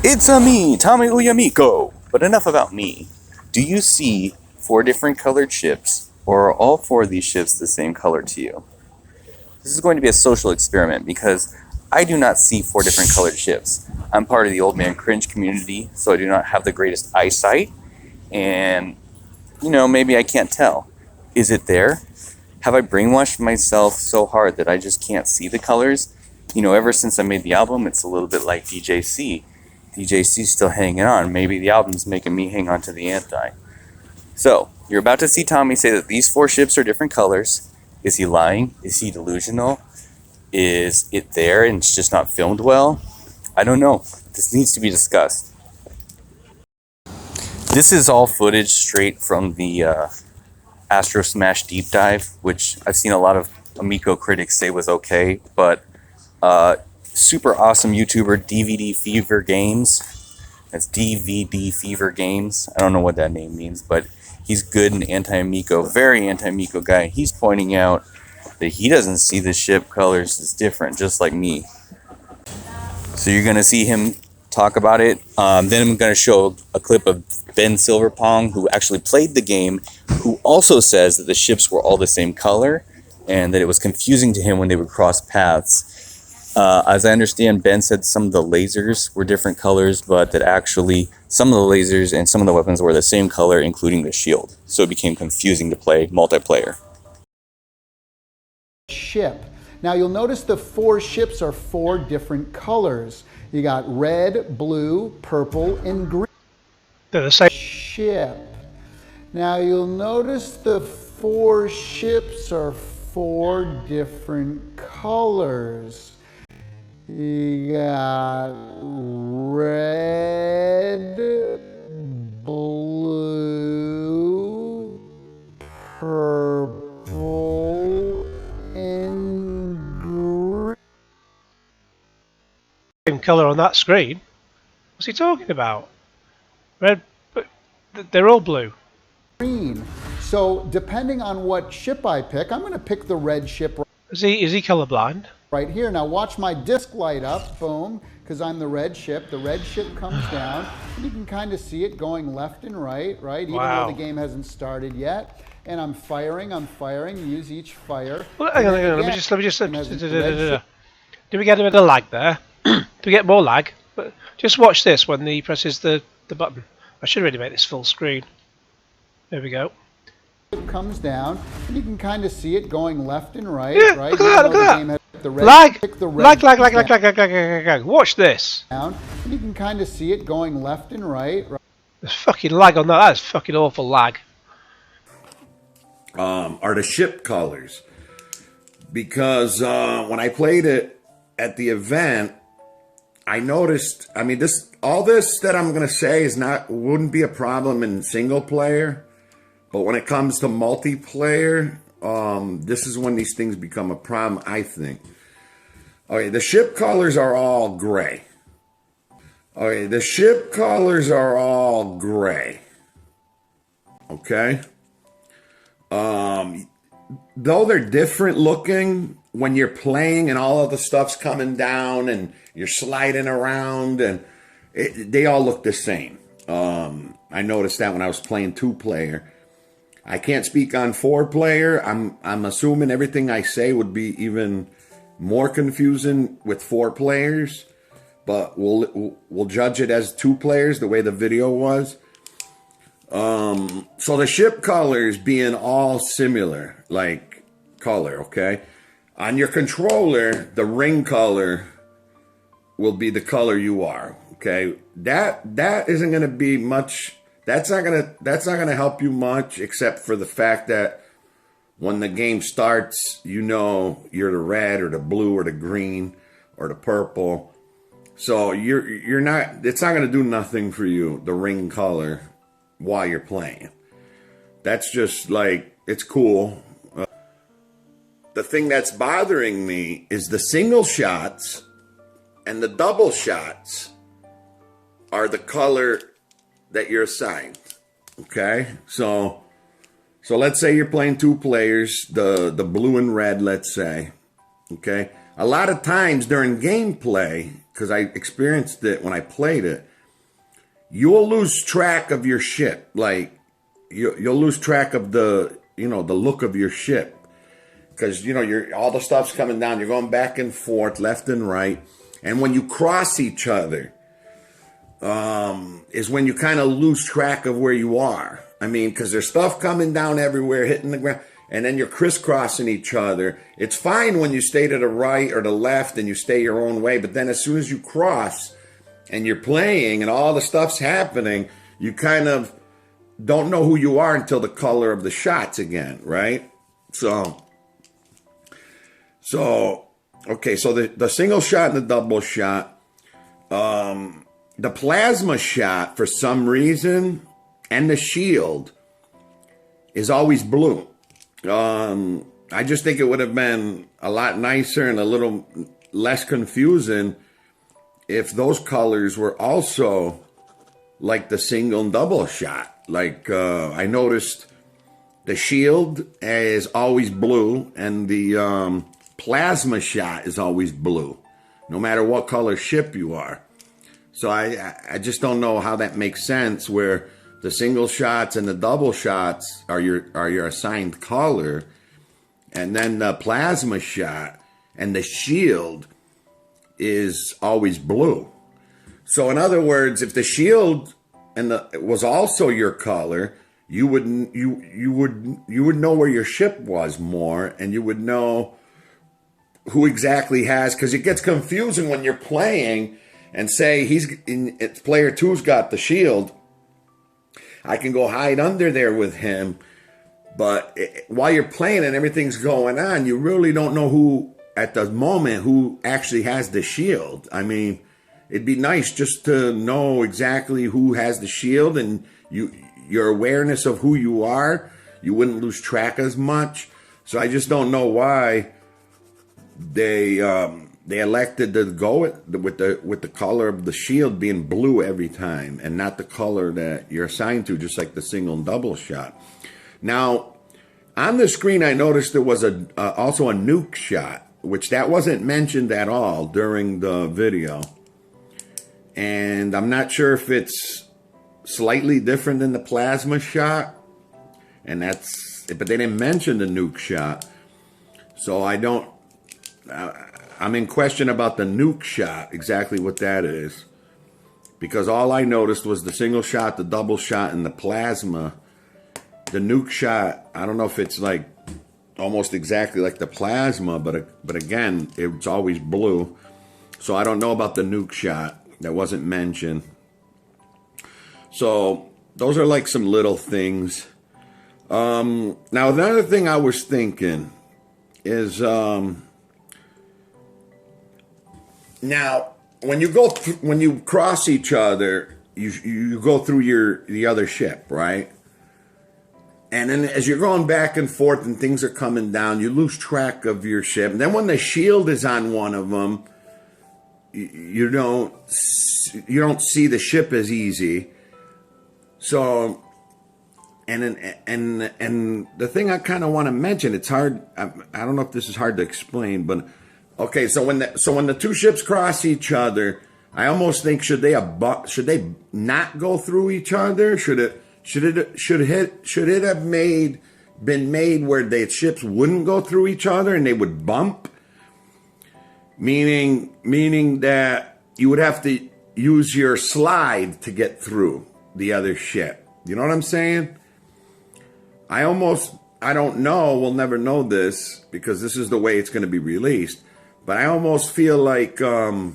It's me, Tommy Ouyamico. But enough about me. Do you see 4 different colored ships, or are all 4 of these ships the same color to you? This is going to be a social experiment because I do not see 4 different colored ships. I'm part of the Old Man Cringe community, so I do not have the greatest eyesight, and, maybe I can't tell. Is it there? Have I brainwashed myself so hard that I just can't see the colors? Ever since I made the album, it's a little bit like DJC. DJC's still hanging on. Maybe the album's making me hang on to the anti. So, you're about to see Tommy say that these 4 ships are different colors. Is he lying? Is he delusional? Is it there and it's just not filmed well? I don't know. This needs to be discussed. This is all footage straight from the Astrosmash deep dive, which I've seen a lot of Amico critics say was okay, but super awesome YouTuber DVDfeverGames. That's DVDfeverGames. I don't know what that name means, but he's good and anti-Amico, very anti-Amico guy. He's pointing out that he doesn't see the ship colors as different, just like me. So you're going to see him talk about it. Then I'm going to show a clip of Ben Silverpong, who actually played the game, who also says that the ships were all the same color and that it was confusing to him when they would cross paths. As I understand, Ben said some of the lasers were different colors, but that actually some of the lasers and some of the weapons were the same color, including the shield. So it became confusing to play multiplayer. Ship. Now you'll notice the 4 ships are 4 different colors. You got red, blue, purple, and green. They're the same Ship. Now you'll notice the 4 ships are 4 different colors. You got red, blue, purple, and green. same color on that screen. What's he talking about? Red, but they're all blue. So depending on what ship I pick, I'm going to pick the red ship Is he colorblind? right here. Now watch my disc light up, boom, because I'm the red ship. The red ship comes down, and you can kind of see it going left and right, even Wow. though the game hasn't started yet. And I'm firing, use each fire. Well, hang on, let me just. Do we get a bit of lag there? Do we get more lag? But just watch this when he presses the button. I should really make this full screen. There we go. It comes down, and you can kind of see it going left and right, Yeah, look at that, look at that. Lag. Lag. Watch this. Down, and you can kind of see it going left and right. There's fucking lag on that. That's fucking awful lag. Are the ship colors, because when I played it at the event, I noticed. I mean, all this that I'm gonna say wouldn't be a problem in single player, but when it comes to multiplayer, this is when these things become a problem, I think. Okay, the ship colors are all gray. Okay, the ship colors are all gray. Okay. Though they're different looking when you're playing and all of the stuff's coming down and you're sliding around and they all look the same. I noticed that when I was playing 2-player. I can't speak on 4-player. I'm assuming everything I say would be even more confusing with 4 players, but we'll judge it as 2 players the way the video was. So the ship colors being all similar, like color, okay? On your controller, the ring color will be the color you are, okay? That isn't going to be much. That's not gonna help you much, except for the fact that when the game starts, you're the red or the blue or the green or the purple. So you're not. It's not gonna do nothing for you, the ring color, while you're playing. That's just like, it's cool. The thing that's bothering me is the single shots and the double shots are the color that you're assigned. Okay, so let's say you're playing 2 players, the blue and red, let's say. Okay, a lot of times during gameplay, because I experienced it when I played it, you'll lose track of your ship. Like, you'll lose track of the look of your ship. Because, all the stuff's coming down. You're going back and forth, left and right. And when you cross each other, is when you kind of lose track of where you are. I mean, because there's stuff coming down everywhere, hitting the ground. And then you're crisscrossing each other. It's fine when you stay to the right or the left and you stay your own way. But then as soon as you cross and you're playing and all the stuff's happening, you kind of don't know who you are until the color of the shots again, right? So okay, so the single shot and the double shot. The plasma shot, for some reason, and the shield is always blue. I just think it would have been a lot nicer and a little less confusing if those colors were also like the single and double shot. Like, I noticed the shield is always blue and the plasma shot is always blue, no matter what color ship you are. So I just don't know how that makes sense, where the single shots and the double shots are your assigned color, and then the plasma shot and the shield is always blue. So in other words, if the shield was also your color, you would know where your ship was more, and you would know who exactly has, because it gets confusing when you're playing and say it's player two's got the shield. I can go hide under there with him, but while you're playing and everything's going on, you really don't know who at the moment who actually has the shield. I mean, it'd be nice just to know exactly who has the shield, and your awareness of who you are, you wouldn't lose track as much. So I just don't know why they elected to go with the color of the shield being blue every time, and not the color that you're assigned to, just like the single and double shot. Now, on the screen, I noticed there was also a nuke shot, which that wasn't mentioned at all during the video. And I'm not sure if it's slightly different than the plasma shot, but they didn't mention the nuke shot. So I'm in question about the nuke shot, exactly what that is. Because all I noticed was the single shot, the double shot, and the plasma. The nuke shot, I don't know if it's like almost exactly like the plasma, but again, it's always blue. So I don't know about the nuke shot. That wasn't mentioned. So those are like some little things. Now another thing I was thinking is now when you cross each other, you go through the other ship, right? And then as you're going back and forth and things are coming down, you lose track of your ship. And then when the shield is on one of them, you don't see the ship as easy. So, and the thing I kind of want to mention, it's hard. I don't know if this is hard to explain, but okay. So when the two ships cross each other, I almost think should they not go through each other? Should it have been made where the ships wouldn't go through each other and they would bump? Meaning that you would have to use your slide to get through the other ship. You know what I'm saying? I don't know, we'll never know this because this is the way it's going to be released, but I almost feel like that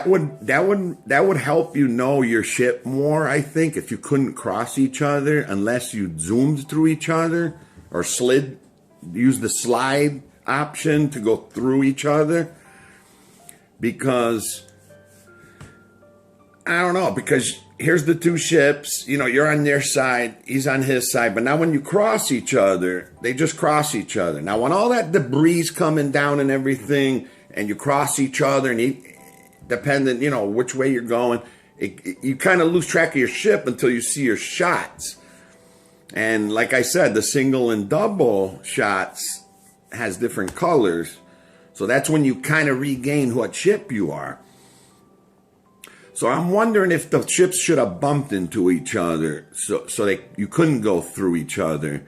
would help you know your ship more, I think, if you couldn't cross each other unless you zoomed through each other or use the slide option to go through each other. Because I don't know, because here's the two ships, you're on their side, he's on his side, but now when you cross each other, they just cross each other. Now when all that debris coming down and everything, and you cross each other, and dependent, which way you're going, you kind of lose track of your ship until you see your shots. And like I said, the single and double shots has different colors. So that's when you kind of regain what ship you are. So I'm wondering if the ships should have bumped into each other, so you couldn't go through each other.